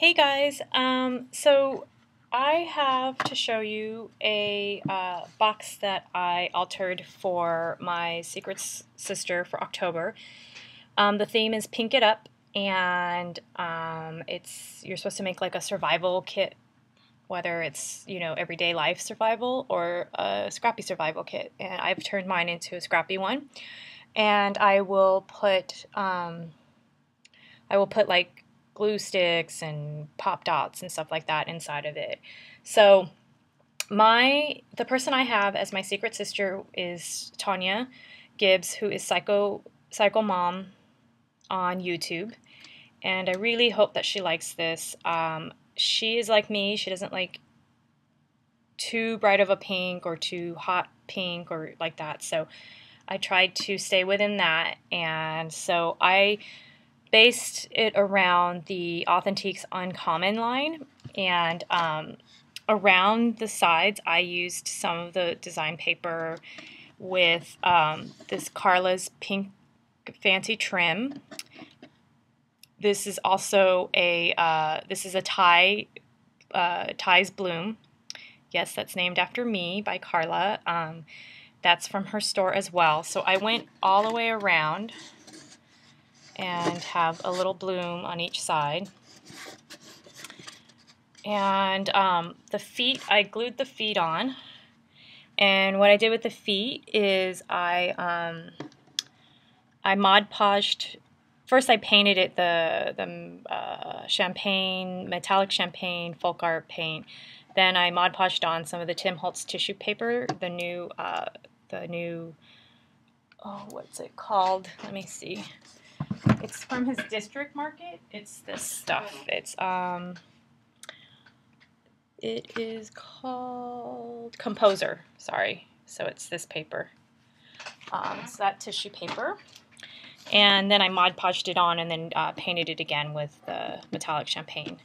Hey guys, so I have to show you a box that I altered for my secret sister for October. The theme is Pink It Up, and you're supposed to make like a survival kit, whether it's everyday life survival or a scrappy survival kit. And I've turned mine into a scrappy one, and I will put like glue sticks and pop dots and stuff like that inside of it. So the person I have as my secret sister is Tonya Gibbs, who is Psychomom on YouTube, and I really hope that she likes this. She is like me. She doesn't like too bright of a pink or too hot pink or like that, so I tried to stay within that, and so I based it around the Authentiques Uncommon line, and around the sides I used some of the design paper with this KARLAS pink fancy trim. This is also a Ty's Bloom. Yes, that's named after me by Carla. That's from her store as well. So I went all the way around and have a little bloom on each side. And the feet, I glued the feet on. And what I did with the feet is I Mod Podged. First, I painted it the champagne, metallic champagne folk art paint. Then I Mod Podged on some of the Tim Holtz tissue paper, the new oh, what's it called? Let me see. It's from his district market. It's this stuff. It is called Composer. Sorry. So it's this paper. So that tissue paper. And then I Mod Podged it on and then painted it again with the metallic champagne.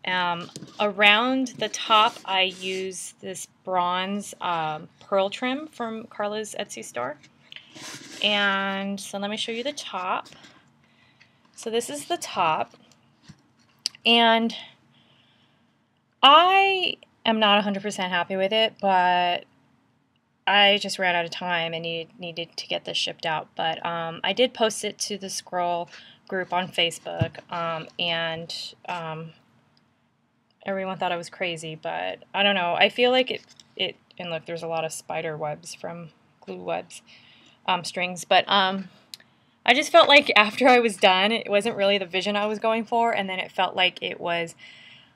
Around the top, I use this bronze pearl trim from Carla's Etsy store. And so let me show you the top. So this is the top, and I am not 100% happy with it, but I just ran out of time and needed to get this shipped out. But I did post it to the Scroll group on Facebook, and everyone thought I was crazy, but I don't know. I feel like it and look, there's a lot of spider webs from glue webs, strings, but I just felt like after I was done, it wasn't really the vision I was going for, and then it felt like it was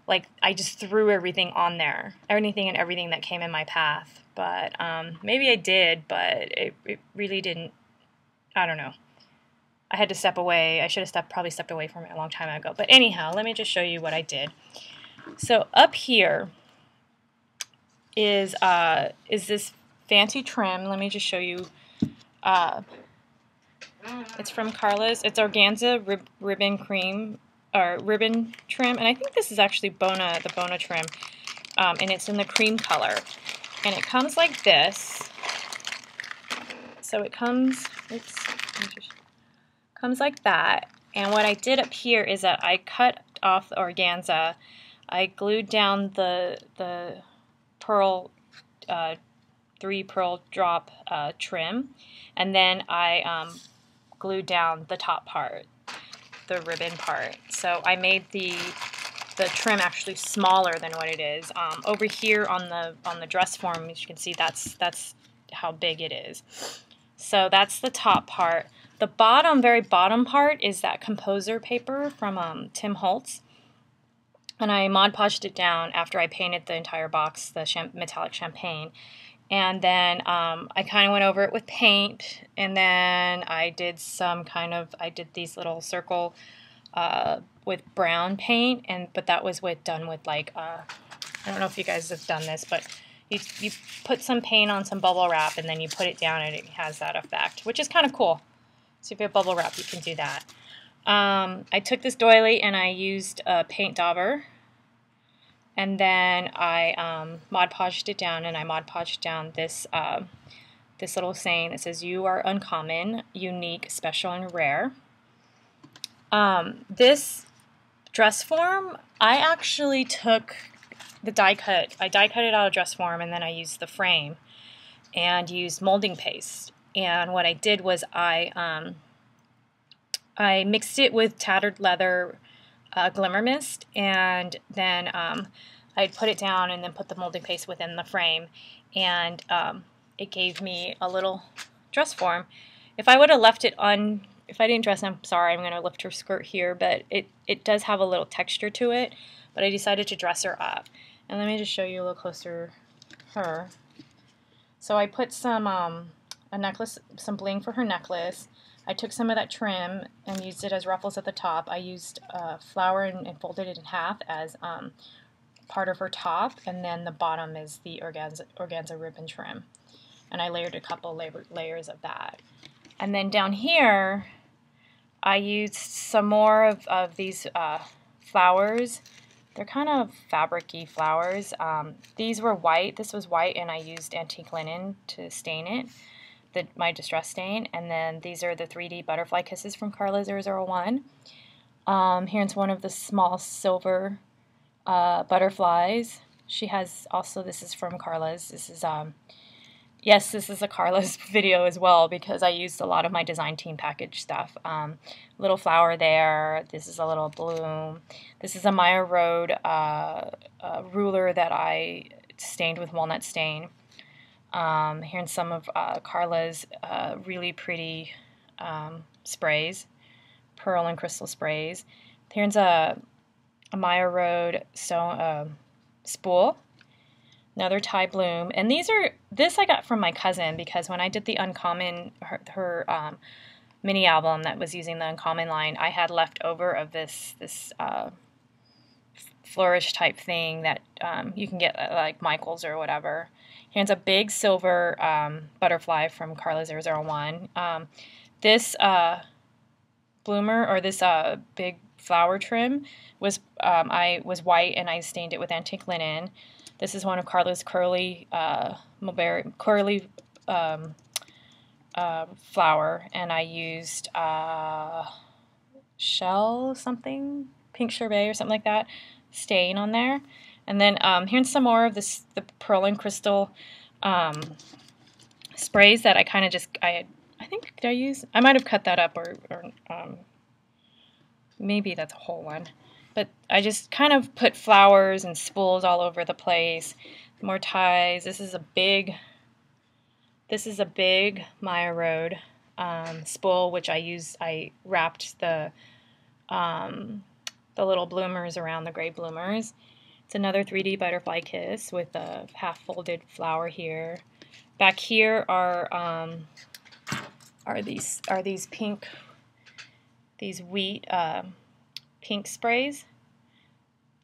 like I just threw everything on there, anything and everything that came in my path. But maybe I did, but it really didn't. I don't know. I had to step away. I should have probably stepped away from it a long time ago. But anyhow, let me just show you what I did. So up here is this fancy trim. Let me just show you. It's from Carla's. It's organza ribbon cream or ribbon trim, and I think this is actually Bona, the Bona trim, and it's in the cream color, and it comes like this. So it comes, comes like that. And what I did up here is that I cut off the organza. I glued down the pearl 3 pearl drop trim, and then I glued down the top part, the ribbon part. So I made the trim actually smaller than what it is. Over here on the dress form, as you can see, that's how big it is. So that's the top part. The bottom, very bottom part is that Composer paper from Tim Holtz. And I Mod Podged it down after I painted the entire box, the metallic champagne. And then I kind of went over it with paint, and then I did I did these little circle with brown paint, but that was done with like, I don't know if you guys have done this, but you put some paint on some bubble wrap, and then you put it down, and it has that effect, which is kind of cool. So if you have bubble wrap, you can do that. I took this doily, and I used a paint dauber. And then I Mod Podged it down, and I Mod Podged down this this little saying that says, "You are uncommon, unique, special, and rare." This dress form, I actually took the die cut. I die cut it out of dress form, and then I used the frame and used molding paste. And what I did was I mixed it with tattered leather glimmer mist, and then I put it down and then put the molding paste within the frame, and it gave me a little dress form. If I would have left it if I didn't dress, I'm sorry, I'm going to lift her skirt here, but it does have a little texture to it, but I decided to dress her up. And let me just show you a little closer her. So I put some a necklace, some bling for her necklace. I took some of that trim and used it as ruffles at the top. I used flower and folded it in half as part of her top, and then the bottom is the organza ribbon trim. And I layered a couple layers of that. And then down here, I used some more of these flowers. They're kind of fabric-y flowers. These were white. This was white, and I used antique linen to stain it, my distress stain. And then these are the 3D butterfly kisses from KARLAS001. Here's one of the small silver butterflies. She has also, this is from KARLAS. This is yes, this is a KARLAS video as well, because I used a lot of my design team package stuff. Little flower there. This is a little bloom. This is a Maya Road ruler that I stained with walnut stain. Here's some of KARLA's really pretty sprays, pearl and crystal sprays. Here's a Maya Road spool. Another Thai bloom, and this I got from my cousin, because when I did the Uncommon, her mini album that was using the Uncommon line, I had left over of this flourish type thing that you can get at like Michael's or whatever. Here's a big silver butterfly from KARLAS001. This bloomer, or this big flower trim was was white, and I stained it with antique linen. This is one of KARLA's curly flower, and I used shell something, pink sherbet or something like that, stain on there. And then here's some more of the pearl and crystal sprays that I kind of just, I think, did I use? I might have cut that up, or maybe that's a whole one. But I just kind of put flowers and spools all over the place. More ties. This is a big Maya Road spool, which I wrapped the little bloomers around the gray bloomers. It's another 3D butterfly kiss with a half folded flower here. Back here are these pink, wheat pink sprays,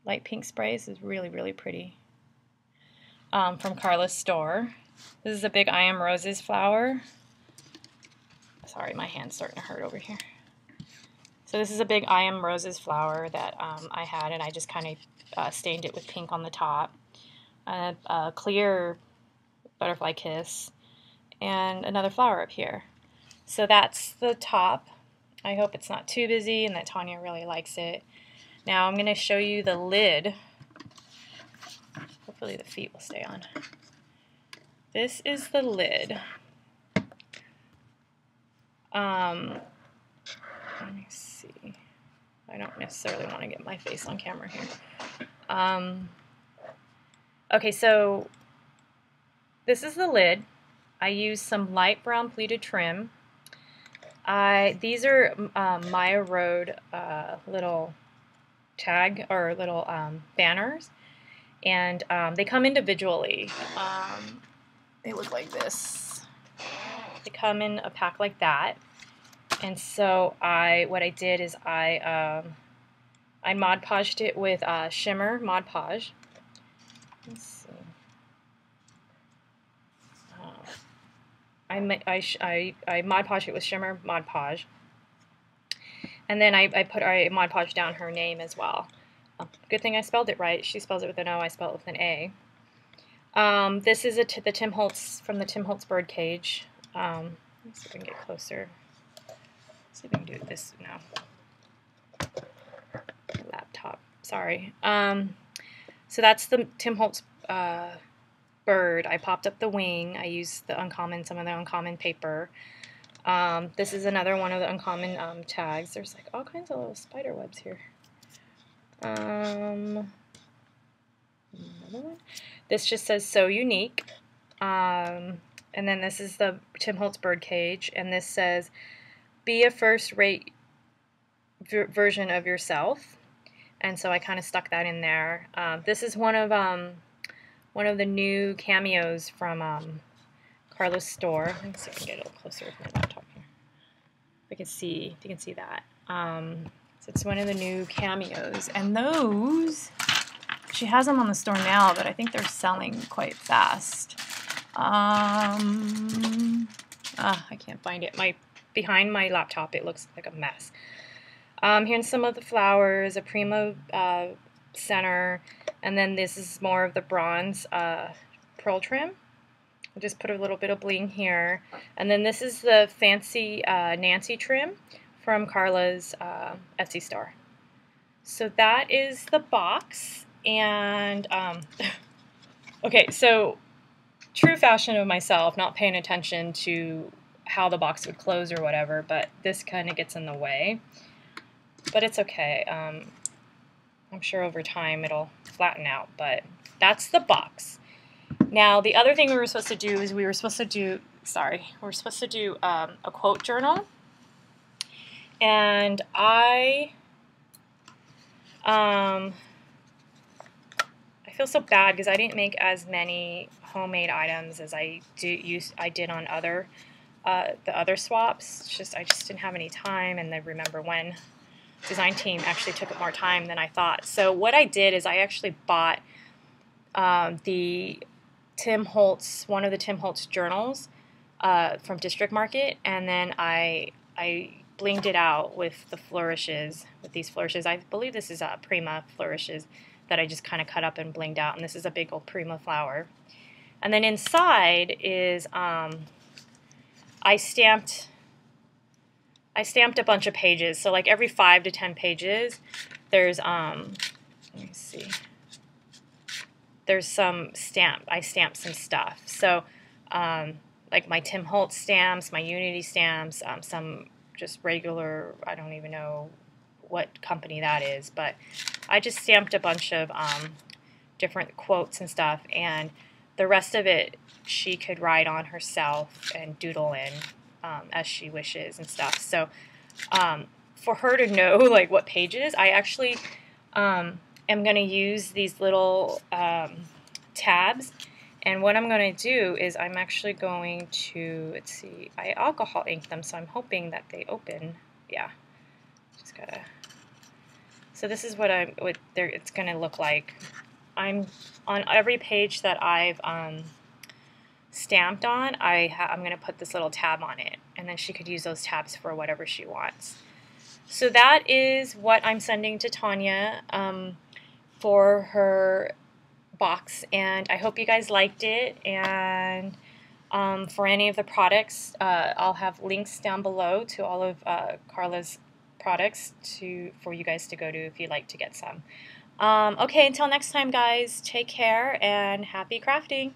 light pink sprays. Is really, really pretty. From KARLAS store. This is a big I Am Roses flower. Sorry, my hand's starting to hurt over here. So this is a big I Am Roses flower that I had, and I just kind of stained it with pink on the top. A clear butterfly kiss, and another flower up here. So that's the top. I hope it's not too busy and that Tonya really likes it. Now I'm going to show you the lid. Hopefully the feet will stay on. This is the lid. Let me see. I don't necessarily want to get my face on camera here. Okay, so this is the lid. I used some light brown pleated trim. These are Maya Road little tag or little banners, and they come individually. They look like this. They come in a pack like that, and so what I did is I Mod Podged it with shimmer Mod Podge. Let's see. I Mod Podged it with shimmer Mod Podge, and then I Mod Podged down her name as well. Good thing I spelled it right. She spells it with an O. I spelled it with an A. This is the Tim Holtz, from the Tim Holtz Birdcage. Let's see if I can get closer. Let's see if I can do this now. laptop. Sorry. So that's the Tim Holtz bird. I popped up the wing. I used some of the uncommon paper. This is another one of the uncommon tags. There's like all kinds of little spider webs here. Another one. This just says "So Unique." And then this is the Tim Holtz bird cage, and this says, "Be a first-rate version of yourself." And so I kind of stuck that in there. This is one of the new cameos from KARLAS store. Let me see if I can get a little closer with my laptop here. If you can see that. So it's one of the new cameos, and those, she has them on the store now, but I think they're selling quite fast. I can't find it. Behind my laptop, it looks like a mess. Here's some of the flowers, a Prima center, and then this is more of the bronze pearl trim. I'll just put a little bit of bling here. And then this is the fancy Nancy trim from Carla's Etsy store. So that is the box. And okay, so true fashion of myself, not paying attention to how the box would close or whatever, but this kind of gets in the way. But it's okay. I'm sure over time it'll flatten out, but that's the box. Now, the other thing we were supposed to do is we were supposed to do a quote journal. And I feel so bad because I didn't make as many homemade items as I did on the other swaps. I just didn't have any time, and I remember when design team actually took more time than I thought. So what I did is I actually bought the Tim Holtz, one of the Tim Holtz journals from District Market, and then I blinged it out with the flourishes, with these flourishes. I believe this is Prima flourishes that I just kind of cut up and blinged out, and this is a big old Prima flower. And then inside is I stamped a bunch of pages. So like every 5 to 10 pages, there's let me see. There's some I stamped some stuff. So like my Tim Holtz stamps, my Unity stamps, some just regular, I don't even know what company that is, but I just stamped a bunch of different quotes and stuff, and the rest of it she could write on herself and doodle in as she wishes and stuff. So for her to know like what pages, I actually am going to use these little tabs, and what I'm going to do is I'm actually going to, let's see, I alcohol inked them, so I'm hoping that they open. Yeah, just gotta. So this is what it's going to look like. I'm on every page that I've stamped on, I'm going to put this little tab on it, and then she could use those tabs for whatever she wants. So that is what I'm sending to Tonya for her box, and I hope you guys liked it. And for any of the products, I'll have links down below to all of Carla's products for you guys to go to if you'd like to get some. Okay, until next time, guys, take care and happy crafting.